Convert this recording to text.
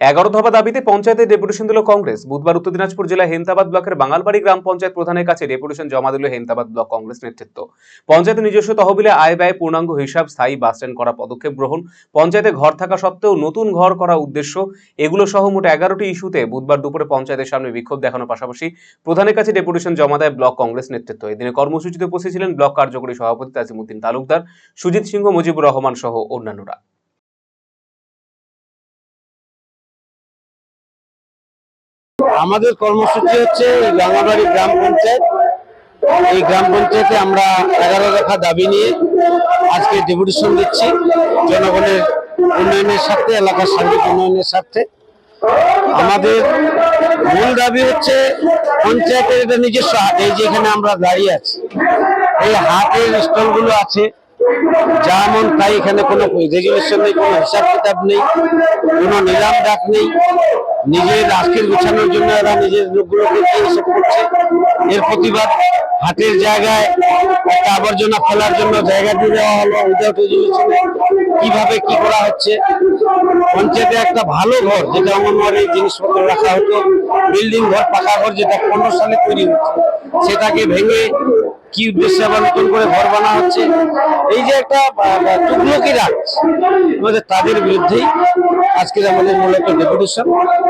11 দফা দাবিতে পঞ্চায়েতে ডেপুটেশন দিল কংগ্রেস। বুধবার উত্তর দিনাজপুর জেলার হেমতাবাদ ব্লকের বাঙালবাড়ি গ্রাম পঞ্চায়েত প্রধানের কাছে ডেপুটেশন জমা দিল হেমতাবাদ ব্লক কংগ্রেস নেতৃত্ব। পঞ্চায়েতের নিজস্ব তহবিলে আয় ব্যয় পূর্ণাঙ্গ হিসাব, স্থায়ী বাসস্ট্যান্ড করা পদক্ষেপ গ্রহণ, পঞ্চায়েতে ঘর থাকা সত্ত্বেও নতুন ঘর করা উদ্দেশ্য, এগুলো সহ মোট 11টি ইস্যুতে বুধবার দুপুরে পঞ্চায়েতের সামনে বিক্ষোভ দেখানোর পাশাপাশি প্রধানের কাছে ডেপুটেশন জমা দেয় ব্লক কংগ্রেস নেতৃত্ব। এদিনে কর্মসূচিতে উপস্থিত ছিলেন ব্লক কার্যকরী সভাপতি তাজিমউদ্দিন তালুকদার, সুজিত সিংহ, মুজিবুর রহমান সহ অন্যান্যরা। আমাদের কর্মসূচি হচ্ছে বাঙালবাড়ি গ্রাম পঞ্চায়েত। এই গ্রাম পঞ্চায়েতে আমরা 11 দফা দাবি নিয়ে আজকে ডেপুটেশন দিচ্ছি জনগণের উন্নয়নের স্বার্থে, এলাকার সার্বিক উন্নয়নের স্বার্থে। আমাদের মূল দাবি হচ্ছে পঞ্চায়েতের এটা নিজস্ব হাট। এই যেখানে আমরা দাঁড়িয়ে আছি, এই হাটের স্টলগুলো আছে যেমন তাই, এখানে কোনো রেগুলেশন নেই, কোনো হিসাব কিতাব নেই, কোনো নিলাম ডাক নেই। নিজের আজকের গোছানোর জন্য এরা নিজের লোকগুলোকে এসব করছে। এর প্রতিবাদ হাটের জায়গায় একটা আবর্জনা ফেলার জন্য জায়গা দিয়ে দেওয়া হলো উইদাউট রেগুলেশনে। কিভাবে কি করা হচ্ছে, পঞ্চায়েতে একটা ভালো ঘর যেটা অঙ্গনওয়াড়ি জিনিসপত্র রাখা হতো, বিল্ডিং ঘর, পাকা ঘর যেটা 15 সালে তৈরি হচ্ছে, সেটাকে ভেঙে কি উদ্দেশ্যে আবার নতুন করে ঘর বানা হচ্ছে। এই যে একটা তুগলকি রাজ, তাদের বিরুদ্ধেই আজকের আমাদের মূলত ডেপুটেশন।